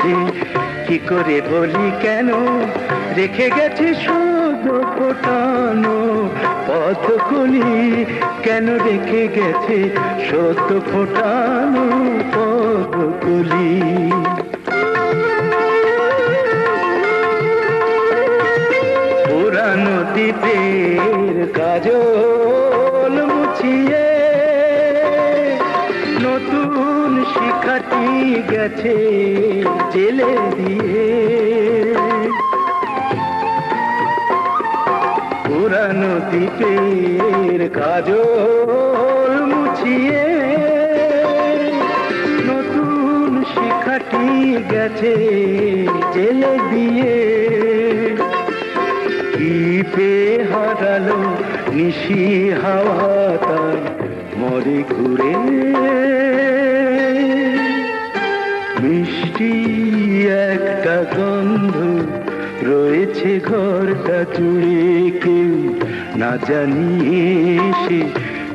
গেছে, কি করে বলি কেন, রেখে গেছে শুধু ফোটানো পদ্মকলি, কেন রেখে গেছে সদ্য ফোটানো পদ্মকলি। পুরানো দ্বীপের কাজল মুছিয়ে নতুন শিখাটি গেছে জেলে দিয়ে। পুরানো দ্বীপের কাজল মুছিয়ে নতুন শিখাটি গেছে জেলে দিয়ে। কি পেয়ে হারালো নিশি হাওয়া তাই মরে ঘুরে, মিষ্টি একটা গন্ধ রয়েছে ঘরটা জুড়ে, কেউ না জানিয়ে সে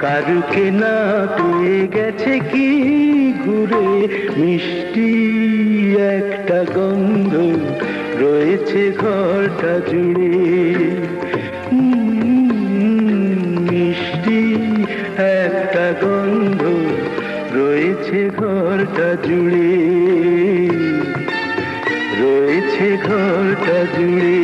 কারুকে না পেয়ে গেছে কি ঘুরে। মিষ্টি একটা গন্ধ রয়েছে ঘরটা জুড়ে, মিষ্টি একটা গন্ধ রয়েছে ঘরটা জুড়ে, রয়েছে ঘরটা জুড়ে।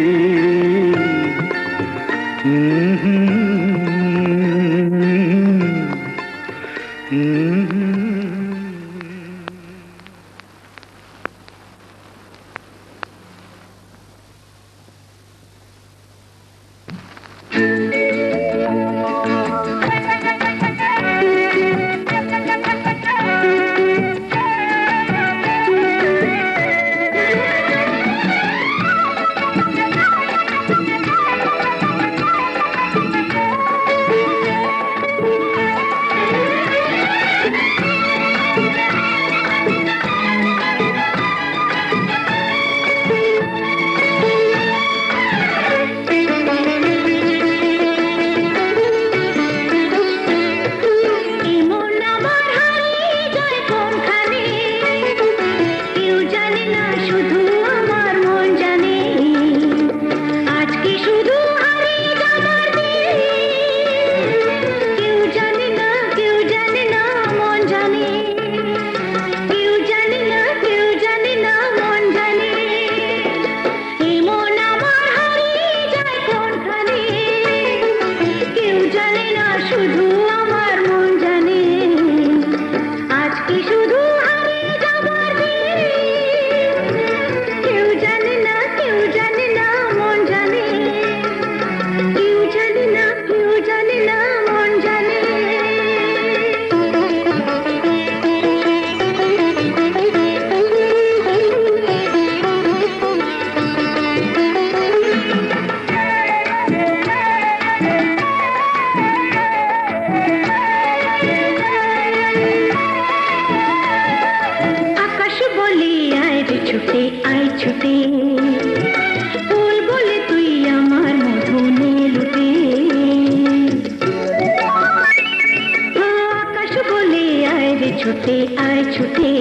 ছুটে আয় ছুটে,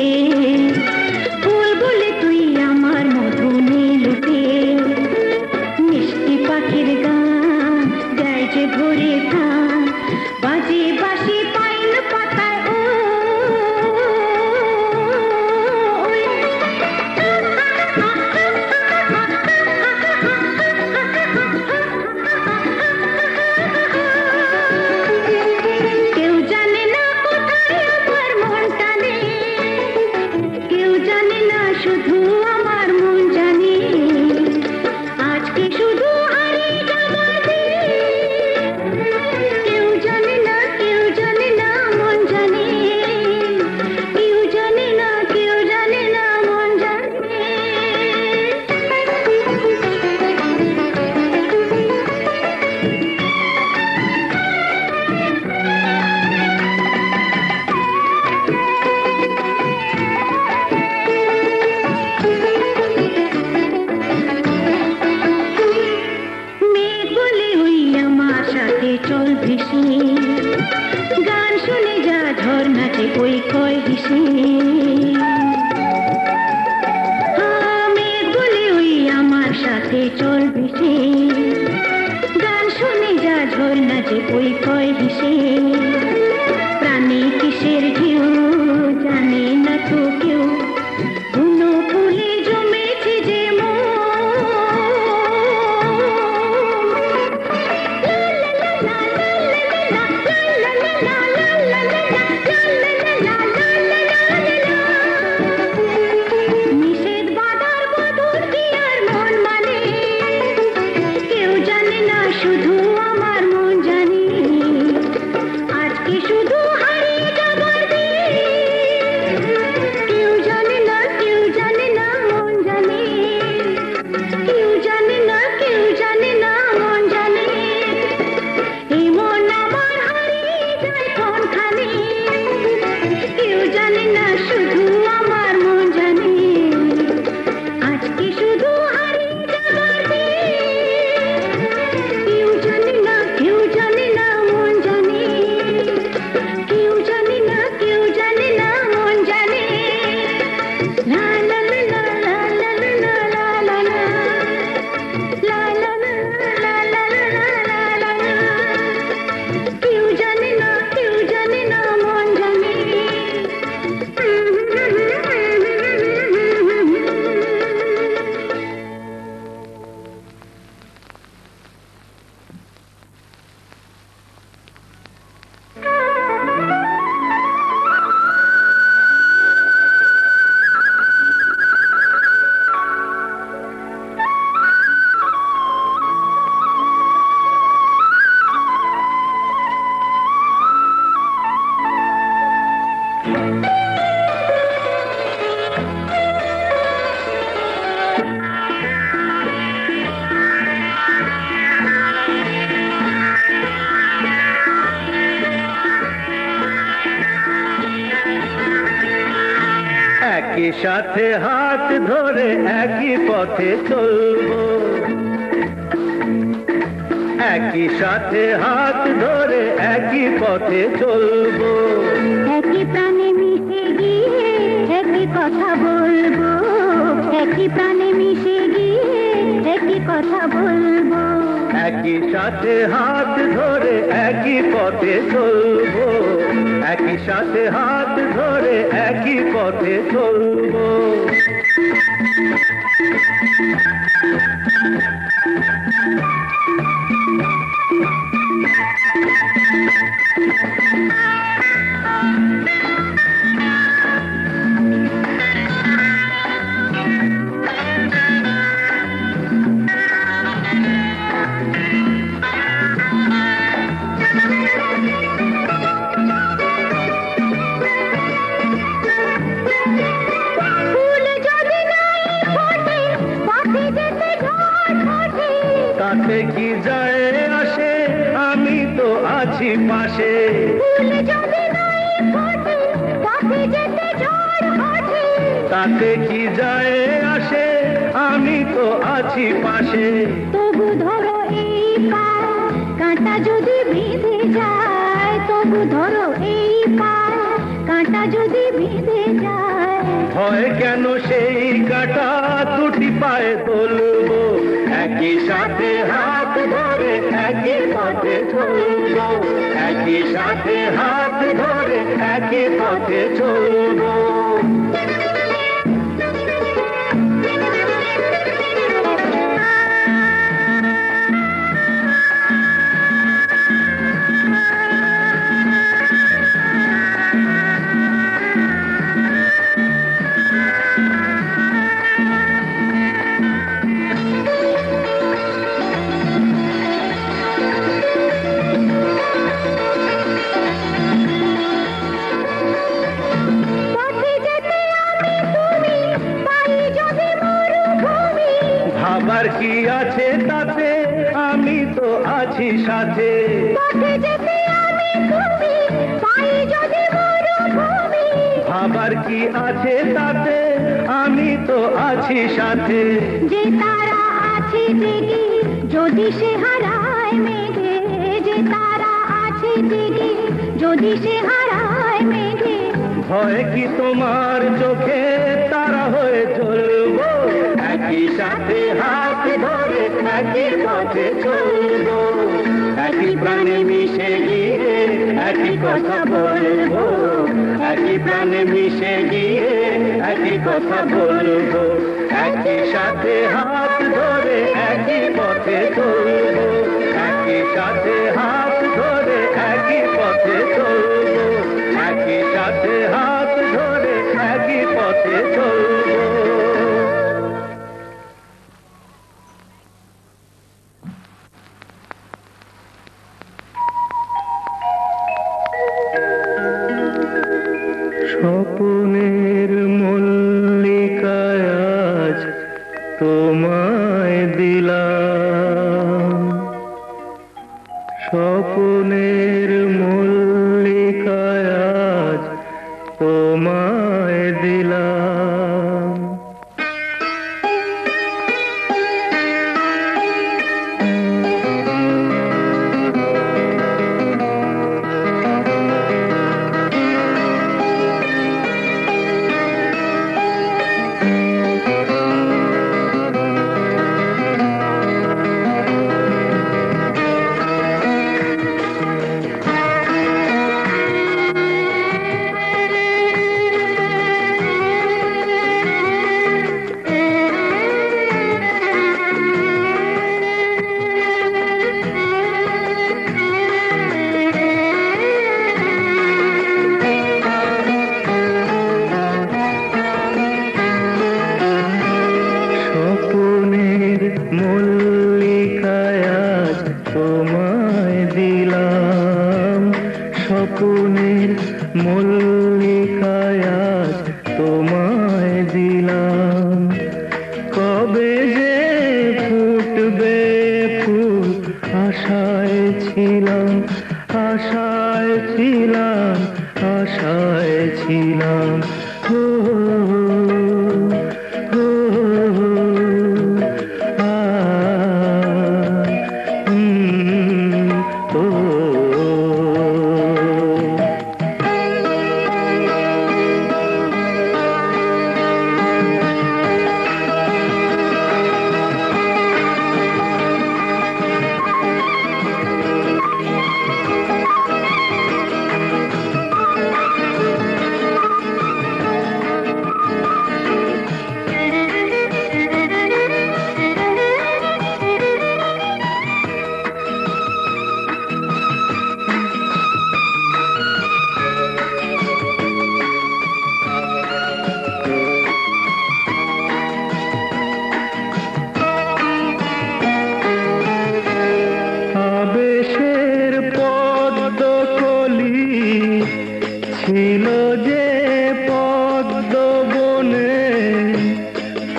ফুল বলে তুই আমার মধু লুটে। মিষ্টি পাখির গান গায় যে ভোরে ধান, বাজে বাঁশি পাইন পাতায় ও। কেউ জানে না কোথায় আমার মনটা নেই, সাথে হাত ধরে একই পথে চলবো, একই সাথে হাত ধরে একই পথে চলবো, একই প্রাণে মিশে গিয়ে একই কথা বলবো, একই প্রাণে মিশে গিয়ে একই কথা বলবো, একই সাথে হাত ধরে একই পথে চলবো, একই সাথে হাত ধরে একই পথে চলবো। ফুল যদি নাই ফোটে, পথে যেতে ঝড় ওঠে। তাতে কি যায় আসে, আমি তো আছি পাশে। ফুল যদি নাই ফোটে, পথে যেতে ঝড় ওঠে। তাতে কি যায় আসে, আমি তো আছি পাশে। তবু ধরো এই পায়, কাঁটা যদি বিঁধে যায়, তবু ধরো এই পায়, কাঁটা যদি বিঁধে যায়। ভয় কেন সেই কাটা, দুটি পায়ে তুলবো, একই সাথে হাত ধরে একই পথে চলবো, একই সাথে হাত ধরে একই পথে চলবো। পথে যেতে আমি তুমি, পাই যদি মরুভূমি। ভাবার কি আছে তাতে, আমি তো আছি সাথে। পথে যেতে আমি তুমি, পাই যদি মরুভূমি। ভাবার কি আছে তাতে, আমি তো আছি সাথে। যে তারা আছে জেগে, যদি সে হারায় মেঘে, যে তারা আছে জেগে, যদি সে হারায় মেঘে। ভয় কি তোমার চোখে, তারা হয়ে চলবো, একই সাথে হাত ধরে একই পথে চলবো, একই প্রাণে মিশে গিয়ে একই কথা বলবো, একই প্রাণে মিশে গিয়ে একই কথা বলবো, একই সাথে হাত ধরে একই পথে চলবো, একই সাথে হাত ধরে একই পথে চলবো, একই সাথে হাত ধরে একই পথে চলবো। স্বপ্নের মল্লিকায় আজ তোমায় দিলাম, স্বপ্নের মল্লিকায় আজ তোমায় দিলাম।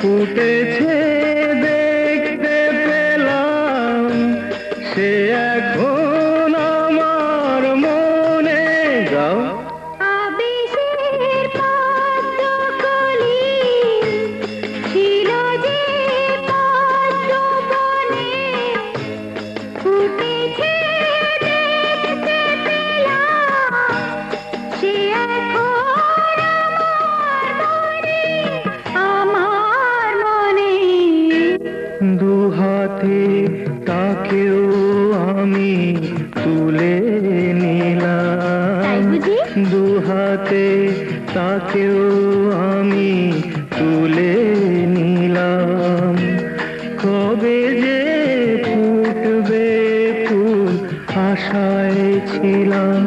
ফুটেছে দেখতে পেলাম, সে এখন আমার মনে। যাও আবেশের পদ্মকলি ছিল যে পদ্মবনে, ফুটেছে দেখতে পেলাম, সে এখন আমার মনে। দুহাতে তাকেও আমি তুলে তাই নিলাম, বুঝি? দুহাতে তাকেও আমি তুলে নিলাম। কবে যে ফুটবে ফুল আশায় ছিলাম,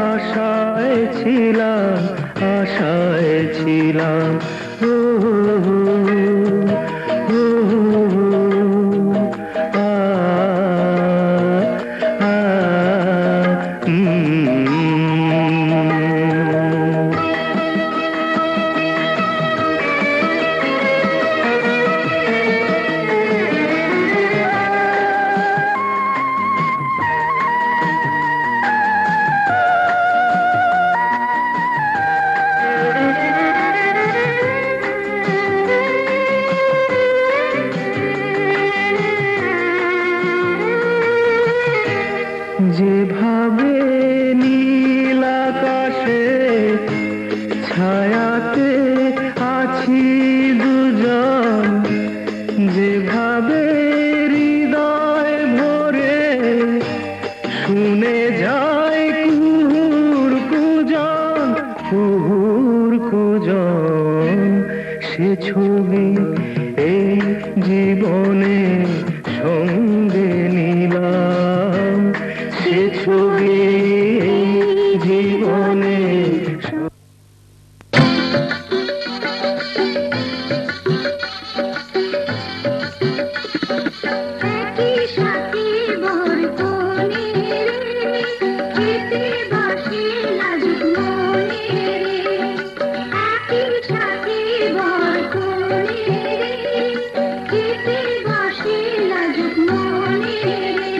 আশায় ছিলাম, আশায় ছিলাম। ও যেভাবে নীল আকাশে ছায়াতে আছি দুজন, যেভাবে হৃদয় ভরে শুনে যায় কুহুর কুজন, কুহুর কুজন। সে ছবি এই জীবনে সঙ্গে নিলাম, সে ছবি এই জীবনে। একই সাথে বরকনে রে, খেতে বসে লাজুক মনে রে। একই সাথে বরকনে রে, খেতে বসে লাজুক মনে রে।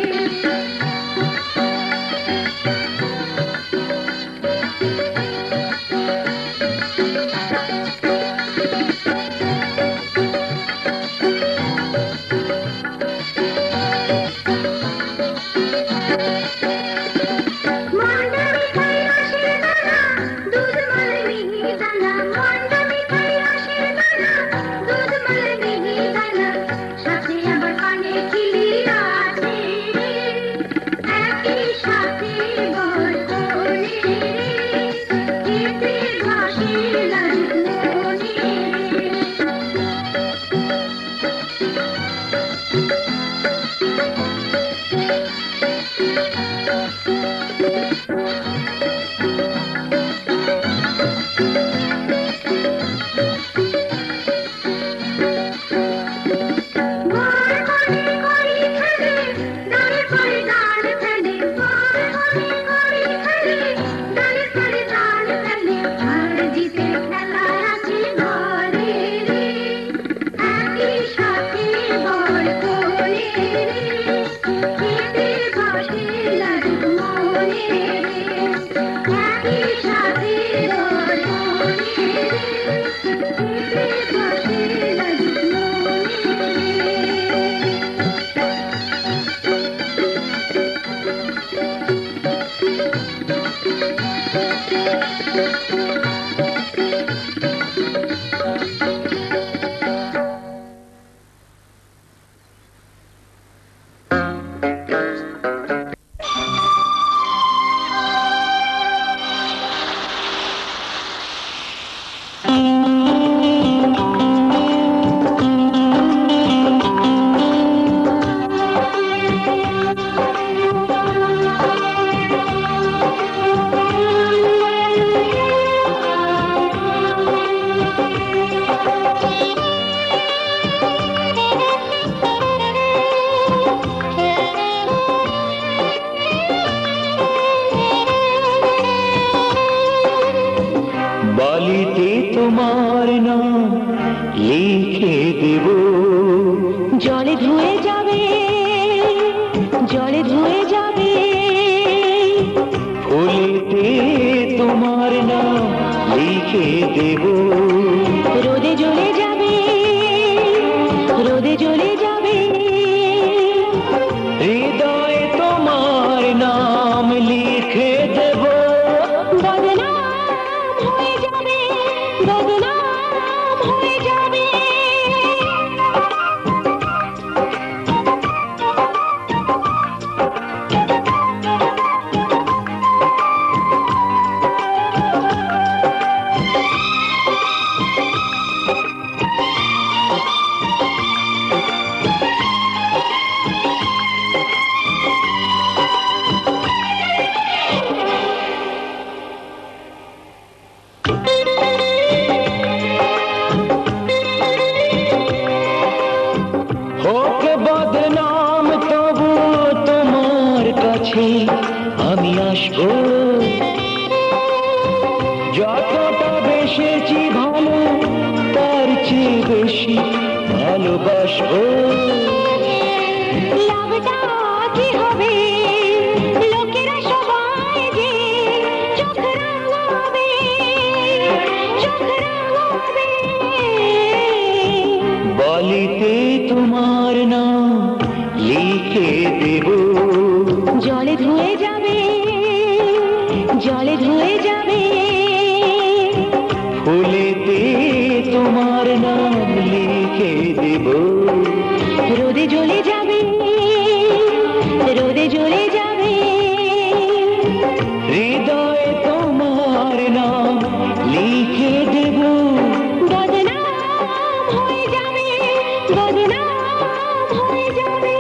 মন্ডা মিঠাই রসের দানা, দুধ মাল মিহি দানা। মন্ডা মিঠাই রসের দানা, দুধ মাল মিহি দানা। সাথে আবার পানে খিলি আছে রে। একই সাথে বরকনে রে, খেতে বসে লাজুক মনে রে। বরকনে করি খেলে, ডালে পরে ডাল ফেলে। বরকনে করি খেলে, ডালে পরে ডাল ফেলে। হার জিতে খেলা আছে ঘরে রে। একই সাথে বরকনে রে, খেতে বসে লাজুক মনে রে। একই সাথে বরকনে রে, খেতে বসে লাজুক মনে রে। বালিতে তোমার নাম লিখে দেব। জলে ধুয়ে যাবে, জলে ধুয়ে যাবে, ফুলেতে তোমার নাম লিখে দেব। রোদে জ্বলে যাবে, রোদে জ্বলে যাবে, হৃদয়ে তোমার নাম লিখে দেব। বদনাম হয়ে যাবে, বদনাম হয়ে যাবে। হোক বদনাম তবু তোমার কাছে আমি আসবো। যতটা বেসেছি ভালো তার চেয়ে বেশি ভালোবাসবো। লাভটা কি হবে, লোকেরা সবাই যে চোখ রাঙাবে, চোখ রাঙাবে। বলিতে তোমার নাম লিখে দেব। জলে ধুয়ে যাবে, জলে ধুয়ে যাবে, ফুলেতে তোমার নাম লিখে দেব। রোদে জ্বলে যাবে, রোদে জ্বলে যাবে, হৃদয়ে তোমার নাম লিখে দেব। বদনাম হয়ে যাবে, বদনাম হয়ে যাবে।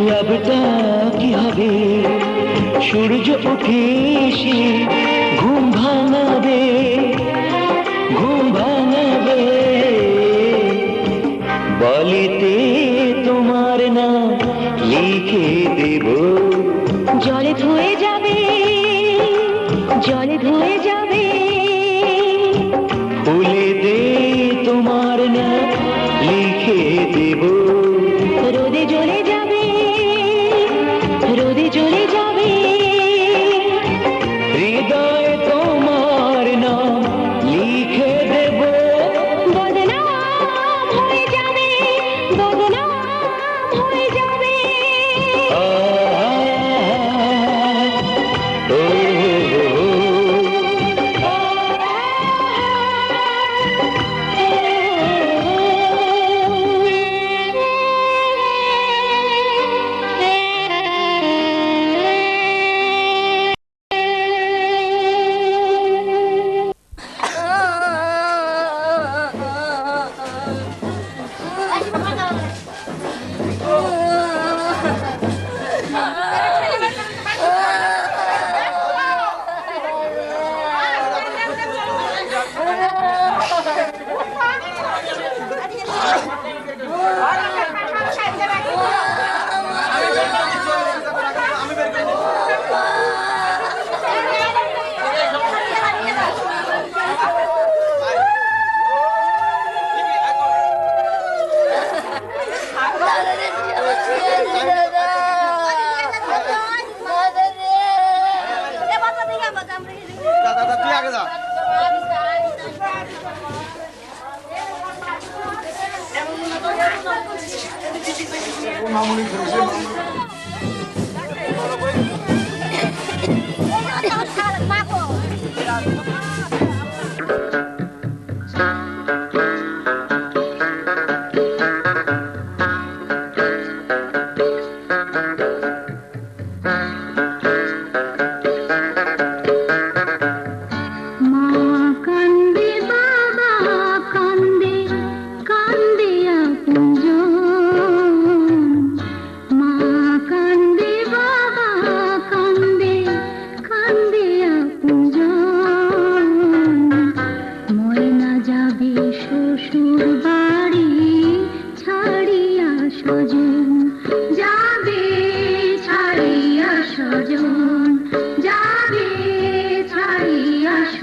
লাভটা কি হবে, সূর্য উঠে এসে ঘুম ভাঙাবে, ঘুম ভাঙাবে। বলিতে তোমার নাম লিখে দেব। জলে ধুয়ে যাবে, জলে ধুয়ে যাবে, ফুলেতে তোমার নাম লিখে দেব। রোদে জ্বলে যাবে, রোদে জ্বলে যাবে, হৃদয়ে তোমার নাম লিখে দেব। বদনাম হয়ে যাবে, বদনাম হয়ে যাবে। মামুনি ধরেছে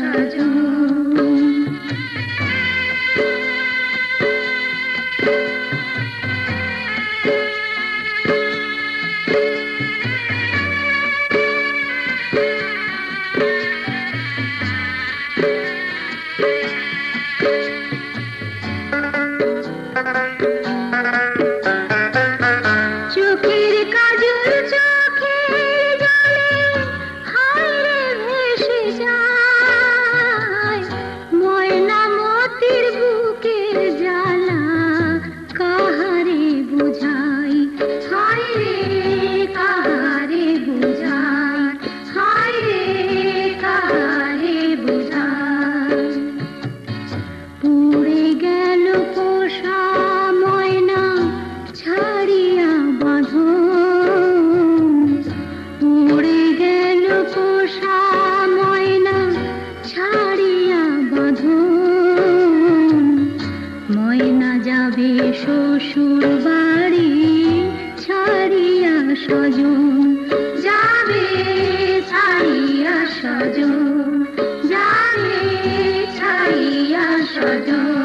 সাজন। চোখের কাজল চোখের জলে হায় রে ভেসে যায়, ময়না মতির বুকের জ্বালা কাহারে বুঝাই, হায় রে কাহারে বুঝাই, হায় রে কাহারে বুঝাই। পুড়ে গেল পোষা ময়না ছাড়িয়া বাঁধন, পুড়ে গেল পোষা ময়না ছাড়িয়া বাঁধন। ময়না যাবে শ্বশুর বাড়ি ছাড়িয়া স্বজন, যাবে ছাড়িয়া স্বজন, যাবে ছাড়িয়া স্বজন।